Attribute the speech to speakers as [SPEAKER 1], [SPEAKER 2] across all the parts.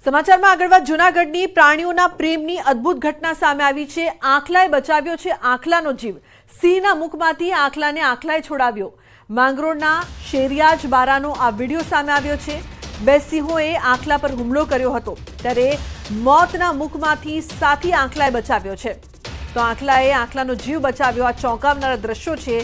[SPEAKER 1] સમાચારમાં આગળ વાત જૂનાગઢની પ્રાણીઓના પ્રેમની અદ્ભુત ઘટના સામે આવી છે। આંખલાએ બચાવ્યો છે આંખલાનો જીવ। સિંહના મુખમાંથી આંખલાને આંખલાએ છોડાવ્યો। માંગરોળના શેરિયાજ બારાનો આ વિડીયો સામે આવ્યો છે। બે સિંહોએ આંખલા પર હુમલો કર્યો હતો ત્યારે મોતના મુખમાંથી સાથી આંખલાએ બચાવ્યો છે। તો આંખલાએ આંખલાનો જીવ બચાવ્યો। આ ચોંકાવનારા દ્રશ્યો છે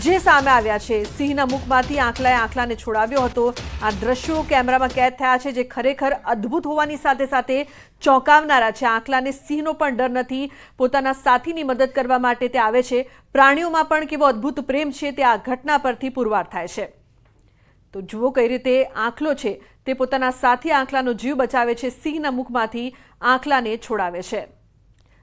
[SPEAKER 1] જે સામે આવ્યા છે। સિંહના મુખમાંથી આંખલાએ આંખલાને છોડાવ્યો હતો। આ દ્રશ્યો કેમેરામાં કેદ થયા છે જે ખરેખર અદ્ભુત હોવાની સાથે સાથે ચોંકાવનારા છે। આંખલાને સિંહનો પણ ડર નથી, પોતાના સાથીની મદદ કરવા માટે તે આવે છે। પ્રાણીઓમાં પણ કેવો અદ્ભુત પ્રેમ છે તે આ ઘટના પરથી પુરવાર થાય છે। તો જુઓ કઈ રીતે આંખલો છે તે પોતાના સાથી આંખલાનો જીવ બચાવે છે, સિંહના મુખમાંથી આંખલાને છોડાવે છે।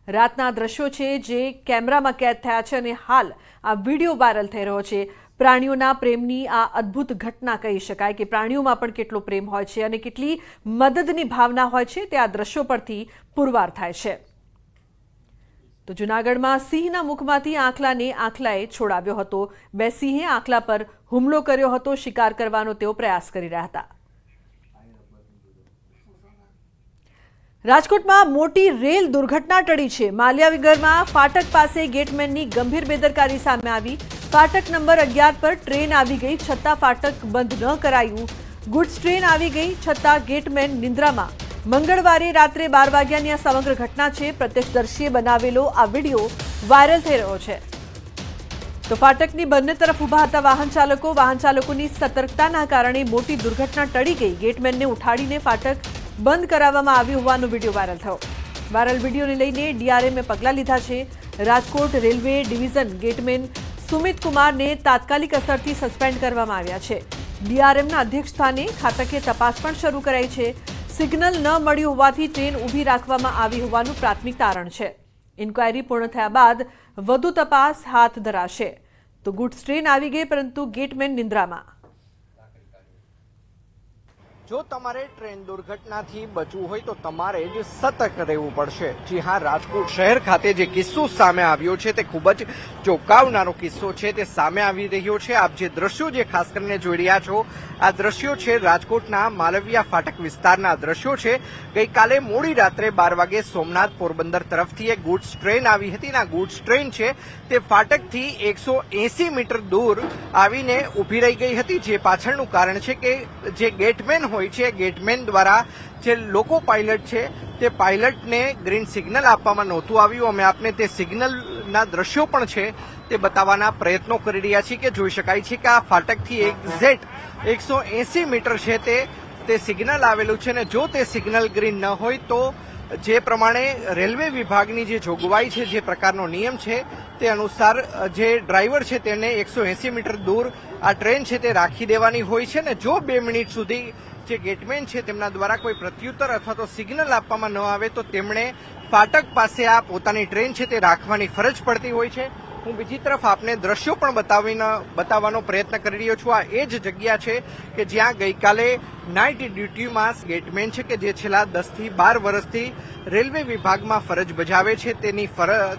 [SPEAKER 1] રાતના દ્રશ્યો છે જે કેમેરામાં કેદ થયા છે અને હાલ આ વિડીયો વાયરલ થઈ રહ્યો છે। પ્રાણીઓના પ્રેમની આ અદ્ભુત ઘટના કહી શકાય કે પ્રાણીઓમાં પણ કેટલો પ્રેમ હોય છે અને કેટલી મદદની ભાવના હોય છે તે આ દ્રશ્યો પરથી પુરવાર થાય છે। તો જૂનાગઢમાં સિંહના મુખમાંથી આંખલાને આંખલાએ છોડાવ્યો હતો। બે સિંહે આંખલા પર હુમલો કર્યો હતો। શિકાર કરવાનો તેઓ પ્રયાસ કરી રહ્યા હતા। રાજકોટમાં મોટી રેલ દુર્ઘટના ટળી છે। માલ્યાવિગરમાં ફાટક પાસે ગેટમેનની ગંભીર બેદરકારી સામે આવી। ફાટક નંબર 11 પર ટ્રેન આવી ગઈ છતાં ફાટક બંધ ન કરાયું। ગુડ્સ ટ્રેન આવી ગઈ છતાં ગેટમેન નિંદ્રામાં। મંગળવારે રાત્રે 12 વાગ્યાની આ સમગ્ર ઘટના છે। પ્રત્યક્ષદર્શીએ બનાવેલો આ વિડીયો વાયરલ થઈ રહ્યો છે। તો ફાટકની બંને તરફ ઊભા હતા વાહન ચાલકોની સતર્કતાના કારણે મોટી દુર્ઘટના ટળી ગઈ। ગેટમેનને ઉઠાડીને ફાટક બંધ કરાવવામાં આવ્યું હોવાનો વિડીયો વાયરલ થયો। વાયરલ વિડીયોને લઈને ડીઆરએમે પગલાં લીધા છે। Rajkot railway division gateman Sumit કુમારને તાત્કાલિક અસરથી સસ્પેન્ડ કરવામાં આવ્યા છે। ડીઆરએમના અધ્યક્ષસ્થાને ખાતાકીય તપાસ પણ શરૂ કરાઈ છે। સિગ્નલ ન મળ્યું હોવાથી ટ્રેન ઊભી રાખવામાં આવી હોવાનું પ્રાથમિક તારણ છે। ઇન્ક્વાયરી પૂર્ણ થયા બાદ વધુ તપાસ હાથ ધરાશે। તો ગુડ્સ ટ્રેન આવી ગઈ પરંતુ ગેટમેન નિંદ્રામાં।
[SPEAKER 2] જો તમારે ટ્રેન દુર્ઘટનાથી બચવું હોય તો તમારે જ સતર્ક રહેવું પડશે। જી હા, રાજકોટ શહેર ખાતે જે કિસ્સો સામે આવ્યો છે તે ખૂબ જ ચોંકાવનારો કિસ્સો છે તે સામે આવી રહ્યો છે। આપ જે દ્રશ્યો જે ખાસ કરીને જોઈ રહ્યા છો આ દ્રશ્યો છે રાજકોટના માલવિયા ફાટક વિસ્તારના દ્રશ્યો છે। ગઈકાલે મોડી રાત્રે 12 વાગે સોમનાથ પોરબંદર તરફથી એક ગુડ્સ ટ્રેન આવી હતી। આ ગુડ્સ ટ્રેન છે તે ફાટકથી 180 મીટર દૂર આવીને ઊભી રહી ગઈ હતી। જે પાછળનું કારણ છે કે જે ગેટમેન હોય છે ગેટમેન દ્વારા જે લોકો પાયલટ છે તે પાયલટને ગ્રીન સિગ્નલ આપવામાં નહોતું આવ્યું। અમે આપને તે સિગ્નલના દ્રશ્યો પણ છે તે બતાવવાના પ્રયત્નો કરી રહ્યા છીએ કે જોઈ શકાય છે કે આ ફાટકથી એક્ઝેક્ટ 180 મીટર છે તે સિગ્નલ આવેલું છે ને જો તે સિગ્નલ ગ્રીન ન હોય તો જે પ્રમાણે રેલવે વિભાગની જે જોગવાઈ છે જે પ્રકારનો નિયમ છે તે અનુસાર જે ડ્રાઈવર છે તેને 180 મીટર દૂર આ ટ્રેન છે તે રાખી દેવાની હોય છે ને જો 2 મિનિટ સુધી જે ગેટમેન છે તેમના દ્વારા કોઈ પ્રત્યુત્તર અથવા તો સિગ્નલ આપવામાં ન આવે તો તેમણે ફાટક પાસે આ પોતાની ટ્રેન છે તે રાખવાની ફરજ પડતી હોય છે। હું બીજી તરફ આપને દ્રશ્યો પણ બતાવવાનો પ્રયત્ન કરી રહ્યો છું। આ એ જ જગ્યા છે કે જ્યાં ગઈકાલે નાઇટ ડ્યુટીમાં ગેટમેન છે કે જે છેલ્લા 10 થી 12 વર્ષથી રેલવે વિભાગમાં ફરજ બજાવે છે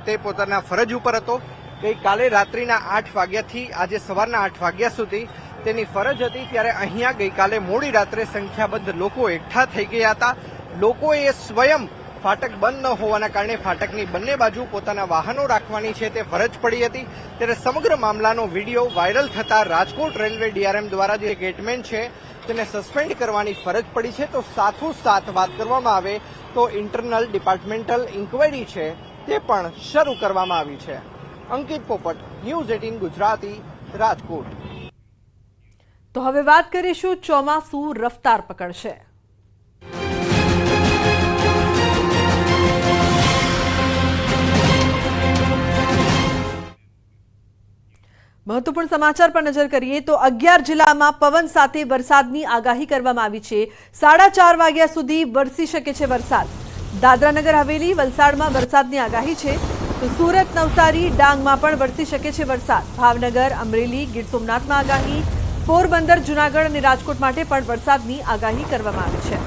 [SPEAKER 2] તે પોતાના ફરજ ઉપર હતો। ગઈકાલે રાત્રિના 8 વાગ્યાથી આજે સવારના 8 વાગ્યા સુધી તેની ફરજ હતી ત્યારે અહીંયા ગઈકાલે મોડી રાત્રે સંખ્યાબંધ લોકો એકઠા થઈ ગયા હતા। લોકોએ સ્વયં ફાટક બંધ ન હોવાના કારણે ફાટકની બંને બાજુ પોતાના વાહનો રાખવાની છે તે ફરજ પડી હતી। ત્યારે સમગ્ર મામલાનો વિડીયો વાયરલ થતા રાજકોટ રેલવે ડીઆરએમ દ્વારા જે ગેટમેન છે તેને સસ્પેન્ડ કરવાની ફરજ પડી છે। તો સાથોસાથ વાત કરવામાં આવે તો ઇન્ટરનલ ડિપાર્ટમેન્ટલ ઇન્ક્વાયરી છે તે પણ શરૂ કરવામાં આવી છે। અંકિત પોપટ, ન્યૂઝ 18 ગુજરાતી, રાજકોટ।
[SPEAKER 1] તો હવે વાત કરીશું ચોમાસું રફતાર પકડશે। મહત્વપૂર્ણ સમાચાર પર નજર કરીએ તો 11 જિલ્લામાં પવન સાથે વરસાદની આગાહી કરવામાં આવી છે। 4:30 વાગ્યા સુધી વરસી શકે છે વરસાદ। દાદરાનગર હવેલી, વલસાડમાં વરસાદની આગાહી છે તો સુરત, નવસારી, ડાંગમાં પણ વરસી શકે છે વરસાદ। ભાવનગર, અમરેલી, ગીર સોમનાથમાં આગાહી। પોરબંદર, જૂનાગઢ અને રાજકોટ માટે પણ વરસાદની આગાહી કરવામાં આવી છે।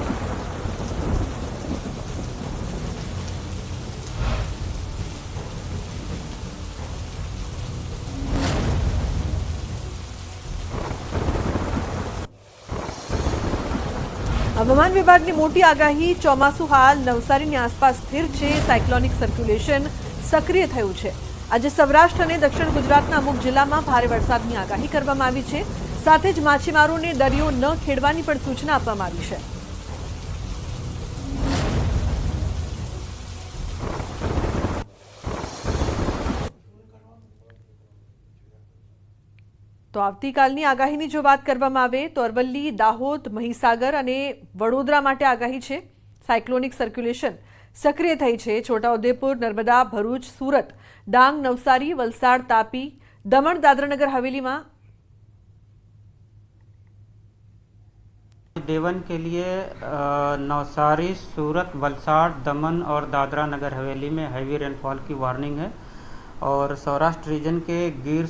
[SPEAKER 1] હવામાન વિભાગની મોટી આગાહી. ચોમાસું હાલ નવસારીની આસપાસ સ્થિર છે. સાયક્લોનિક સર્ક્યુલેશન સક્રિય થયું છે. આજે સૌરાષ્ટ્ર અને દક્ષિણ ગુજરાતના અમુક જિલ્લામાં ભારે વરસાદની આગાહી કરવામાં આવી છે. સાથે જ માછીમારોને દરિયો ન ખેડવાની પણ સૂચના આપવામાં આવી છે. તો આવતીકાલની આગાહીની જો વાત કરવામાં આવે તો અરવલ્લી, દાહોદ, મહીસાગર અને વડોદરા માટે આગાહી છે. સાયક્લોનિક સર્ક્યુલેશન સક્રિય થઈ છે. છોટાઉદેપુર, નર્મદા, ભરૂચ, સુરત, ડાંગ, નવસારી, વલસાડ, તાપી, દમણ, દાદરાનગર हवेलीમાં
[SPEAKER 3] डेवन के लिए नवसारी, सूरत, वलसाड़, दमन और दादरा नगर हवेली में हैवी रेनफॉल की वार्निंग है और सौराष्ट्र रीजन के गिर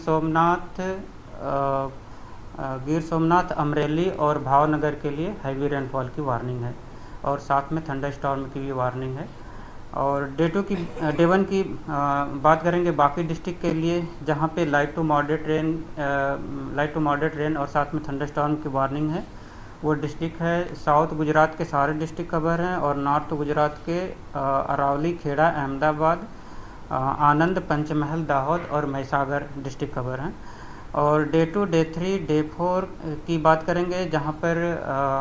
[SPEAKER 3] सोमनाथ, अमरेली और भावनगर के लिए हैवी रेनफॉल की वार्निंग है और साथ में थंडर स्टॉर्म की भी वार्निंग है। और डेवन की बात करेंगे बाकी डिस्ट्रिक्ट के लिए, जहाँ पे लाइट टू मॉडरेट रेन और साथ में थंडर स्टॉर्म की वार्निंग है। वो डिस्ट्रिक्ट है साउथ गुजरात के सारे डिस्ट्रिक्ट कवर हैं और नॉर्थ गुजरात के अरावली, खेड़ा, अहमदाबाद, आनंद, पंचमहल, दाहोद और महिसागर डिस्ट्रिक्ट कवर हैं। और डे 2, डे 3, डे 4 की बात करेंगे, जहाँ पर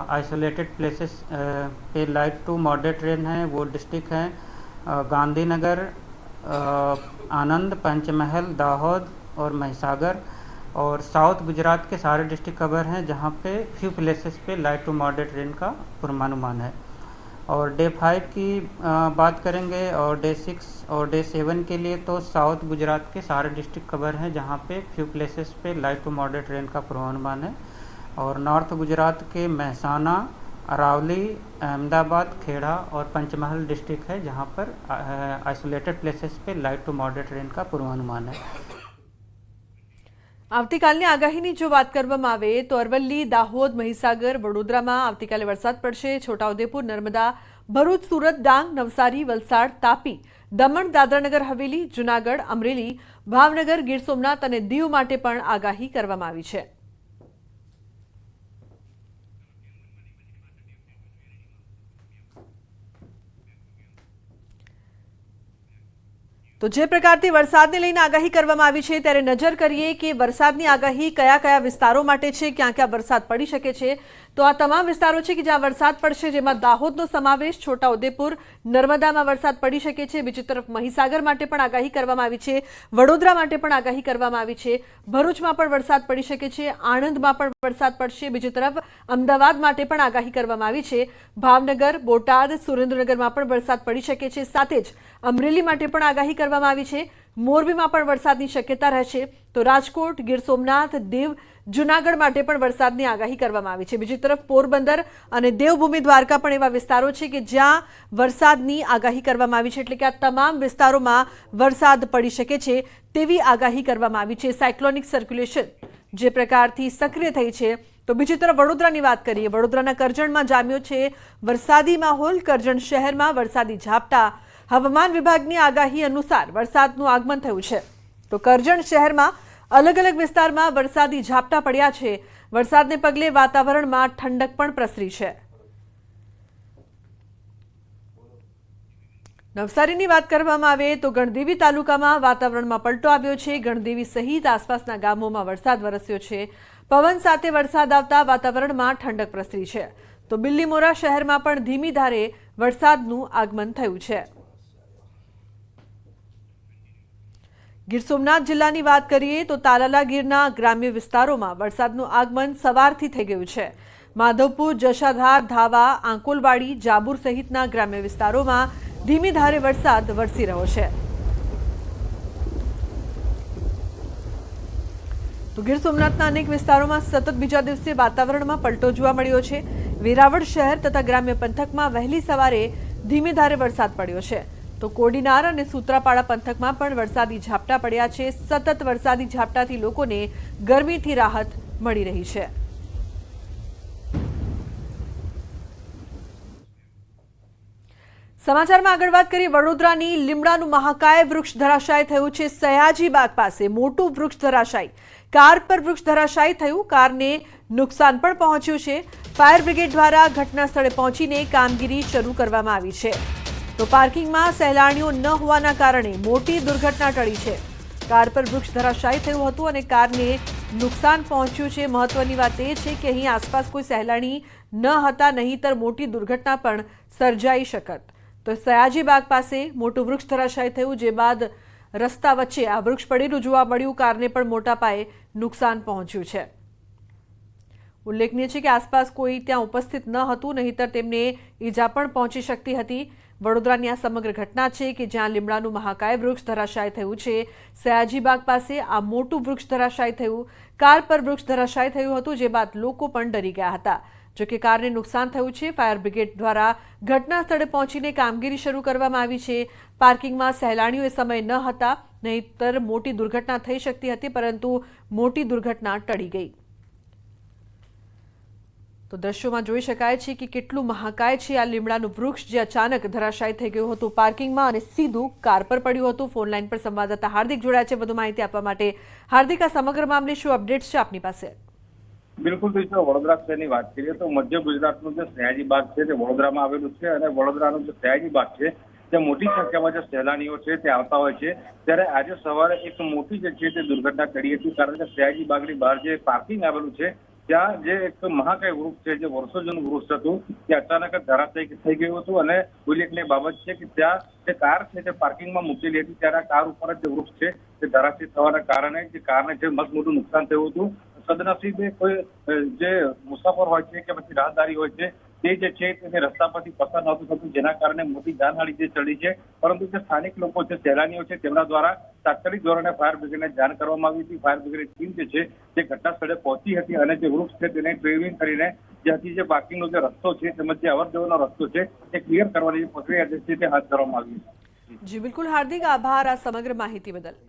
[SPEAKER 3] आइसोलेटेड प्लेसेस पे लाइट टू मॉडरेट रेन है। वो डिस्ट्रिक्ट हैं गांधीनगर, आनंद, पंचमहल, दाहोद और महिसागर। और साउथ गुजरात के सारे डिस्ट्रिक्ट कवर हैं, जहाँ पे फ्यू प्लेसेस पे लाइट टू मॉडरेट रेन का पूर्वानुमान है। और डे 5 की बात करेंगे और डे 6 और डे 7 के लिए तो साउथ गुजरात के सारे डिस्ट्रिक्ट कवर हैं, जहाँ पे फ्यू प्लेसेस पे लाइट टू मॉडरेट रेन का पूर्वानुमान है। और नॉर्थ गुजरात के महसाना, अरावली, अहमदाबाद, खेड़ा और पंचमहल डिस्ट्रिक्ट है, जहाँ पर आइसोलेटेड प्लेसेस पे लाइट टू मॉडरेट रेन का पूर्वानुमान है।
[SPEAKER 1] આવતીકાલની આગાહીની જો વાત કરવામાં આવે તો અરવલ્લી, દાહોદ, મહીસાગર, વડોદરામાં આવતીકાલે વરસાદ પડશે. છોટાઉદેપુર, નર્મદા, ભરૂચ, સુરત, ડાંગ, નવસારી, વલસાડ, તાપી, દમણ, દાદરાનગર હવેલી, જૂનાગઢ, અમરેલી, ભાવનગર, ગીર સોમનાથ અને દીવ માટે પણ આગાહી કરવામાં આવી છે. તો જે પ્રકારથી વરસાદને લઈને આગાહી કરવામાં આવી છે ત્યારે નજર કરીએ કે વરસાદની આગાહી કયા કયા વિસ્તારો માટે છે, ક્યાં ક્યાં વરસાદ પડી શકે છે. તો આ તમામ વિસ્તારો છે કે જ્યાં વરસાદ પડશે, જેમાં દાહોદનો સમાવેશ, છોટાઉદેપુર, નર્મદામાં વરસાદ પડી શકે છે. બીજી તરફ મહીસાગર માટે પણ આગાહી કરવામાં આવી છે, વડોદરા માટે પણ આગાહી કરવામાં આવી છે, ભરૂચમાં પણ વરસાદ પડી શકે છે, આણંદમાં પણ વરસાદ પડશે. બીજી તરફ અમદાવાદ માટે પણ આગાહી કરવામાં આવી છે, ભાવનગર, બોટાદ, સુરેન્દ્રનગરમાં પણ વરસાદ પડી શકે છે. સાથે જ અમરેલી માટે પણ આગાહી કરવામાં આવી છે, મોરબીમાં પણ વરસાદની શક્યતા રહેશે. તો રાજકોટ, ગીર સોમનાથ, દીવ, જૂનાગઢ માટે પણ વરસાદની આગાહી કરવામાં આવી છે. બીજી તરફ પોરબંદર અને દેવભૂમિ દ્વારકા પણ એવા વિસ્તારો છે કે જ્યાં વરસાદની આગાહી કરવામાં આવી છે. એટલે કે આ તમામ વિસ્તારોમાં વરસાદ પડી શકે છે તેવી આગાહી કરવામાં આવી છે. સાયક્લોનિક સર્ક્યુલેશન જે પ્રકારથી સક્રિય થઈ છે. તો બીજી તરફ વડોદરાની વાત કરીએ. વડોદરાના કરજણમાં જામ્યો છે વરસાદી માહોલ. કરજણ શહેરમાં વરસાદી ઝાપટા. હવામાન વિભાગની આગાહી અનુસાર વરસાદનું આગમન થયું છે. તો કરજણ શહેરમાં અલગ અલગ વિસ્તારમાં વરસાદી ઝાપટા પડ્યા છે. વરસાદને પગલે વાતાવરણમાં ઠંડક પણ પ્રસરી છે. નવસારીની વાત કરવામાં આવે તો ગણદેવી તાલુકામાં વાતાવરણમાં પલટો આવ્યો છે. ગણદેવી સહિત આસપાસના ગામોમાં વરસાદ વરસ્યો છે. પવન સાથે વરસાદ આવતા વાતાવરણમાં ઠંડક પ્રસરી છે. તો બિલ્લીમોરા શહેરમાં પણ ધીમી ધારે વરસાદનું આગમન થયું છે. ગીર સોમનાથ જિલ્લાની વાત કરીએ તો તાલાલા ગીરના ગ્રામ્ય વિસ્તારોમાં વરસાદનું આગમન સવારથી થઈ ગયું છે. માધવપુર, જશાધાર, ધાવા, આંકોલવાડી, જાબુર સહિતના ગ્રામ્ય વિસ્તારોમાં ધીમી ધારે વરસાદ વરસી રહ્યો છે. તો ગીર સોમનાથના અનેક વિસ્તારોમાં સતત બીજા દિવસે વાતાવરણમાં પલટો જોવા મળ્યો છે. વેરાવળ શહેર તથા ગ્રામ્ય પંથકમાં વહેલી સવારે ધીમી ધારે વરસાદ પડ્યો છે. તો કોડીનાર અને સૂત્રાપાડા પંથકમાં પણ વરસાદી ઝાપટા પડ્યા છે. સતત વરસાદી ઝાપટાથી લોકોને ગરમીથી રાહત મળી રહી છે. સમાચારમાં આગળ વાત કરીએ વડોદરાની લીમડાનું મહાકાય વૃક્ષ ધરાશાયી થયું છે સયાજી બાગ પાસે મોટું વૃક્ષ ધરાશાયી કાર પર વૃક્ષ ધરાશાયી થયું કારને નુકસાન પણ પહોંચ્યું છે ફાયર બ્રિગેડ દ્વારા ઘટના સ્થળે પહોંચીને કામગીરી શરૂ કરવામાં આવી છે તો પાર્કિંગમાં સહેલાણીઓ ન હોવાના કારણે મોટી દુર્ઘટના ટળી છે કાર પર વૃક્ષ ધરાશાયી થયું હતું અને કારને નુકસાન પહોંચ્યું છે મહત્વની વાત એ છે કે અહીં આસપાસ કોઈ સહેલાણી ન હતા નહીંતર મોટી દુર્ઘટના પણ સર્જાઈ શકત તો સયાજી બાગ પાસે મોટું વૃક્ષ ધરાશાયી થયું જે બાદ રસ્તા વચ્ચે આ વૃક્ષ પડેલું જોવા મળ્યું કારને પણ મોટા પાયે નુકસાન પહોંચ્યું છે ઉલ્લેખનીય છે કે આસપાસ કોઈ ત્યાં ઉપસ્થિત ન હતું નહીંતર તેમને ઈજા પણ પહોંચી શકતી હતી વડોદરાની આ સમગ્ર ઘટના છે કે જ્યાં લીમડાનું મહાકાય વૃક્ષ ધરાશાયી થયું છે સયાજી બાગ પાસે આ મોટું વૃક્ષ ધરાશાયી થયું કાર પર વૃક્ષ ધરાશાયી થયું હતું જે બાદ લોકો પણ ડરી ગયા હતા જોકે કારને નુકસાન થયું છે ફાયર બ્રિગેડ દ્વારા ઘટના સ્થળે પહોંચીને કામગીરી શરૂ કરવામાં આવી છે પાર્કિંગમાં સહેલાણીઓ એ સમય ન હતા નહીંતર મોટી દુર્ઘટના થઈ શકતી હતી પરંતુ મોટી દુર્ઘટના ટળી ગઈ તો દ્રશ્યોમાં જોઈ શકાય છે કે કેટલું મહાકાય છે આ લીમડાનું વૃક્ષ જે અચાનક ધરાશાયી થઈ ગયું હતું પાર્કિંગમાં અને સીધું કાર પર પડ્યું હતું ફોન લાઈન પર સંવાદદાતા હાર્દિક જોડાયા છે વધુ માહિતી આપવા માટે હાર્દિક આ સમગ્ર મામલે શું અપડેટ્સ છે આપની પાસે
[SPEAKER 4] બિલકુલ જો વડોદરા શહેરની વાત કરીએ તો મધ્ય ગુજરાતનું જે સયાજી બાગ છે તે વડોદરામાં આવેલું છે અને વડોદરાનું જે સયાજી બાગ છે તે મોટી સંખ્યામાં જે સહેલાણીઓ છે તે આવતા હોય છે ત્યારે આજે સવારે એક મોટી જે છે તે દુર્ઘટના ટળી હતી કારણ કે સયાજી બાગની બહાર જે પાર્કિંગ આવેલું છે ત્યાં જે એક મહાકાય વૃક્ષ છે જે વર્ષો જૂનું વૃક્ષ હતું તે અચાનક જ ધરાશાયી થઈ ગયું હતું અને ઉલ્લેખનીય બાબત છે કે ત્યાં જે કાર છે તે પાર્કિંગમાં મૂકેલી હતી ત્યારે આ કાર ઉપર જ જે વૃક્ષ છે તે ધરાશાયી થવાના કારણે જે કારને જે મસ્ત મોટું નુકસાન થયું હતું સદનસીબે કોઈ જે મુસાફર હોય છે કે પછી રાહદારી હોય છે તે જે છે તે રસ્તા પરથી પસાર નહોતું થતું જેના કારણે મોટી જાનહાનિ જે ચડી છે પરંતુ જે સ્થાનિક લોકો છે સહેલાણીઓ છે તેમના દ્વારા તાત્કાલિક ધોરણે ફાયર બ્રિગેડને જાણ કરવામાં આવી હતી ફાયર બ્રિગેડ ટીમ જે છે તે ઘટના સ્થળે પહોંચી હતી અને જે વૃક્ષ છે તેને ડ્રાઇવિંગ કરીને જ્યાંથી જે પાર્કિંગનો જે રસ્તો છે તેમજ જે અવર જવરનો રસ્તો છે તે ક્લિયર કરવાની પ્રક્રિયા જે છે તે હાથ ધરવામાં આવી છે
[SPEAKER 1] જી બિલકુલ હાર્દિક આભાર આ સમગ્ર માહિતી બદલ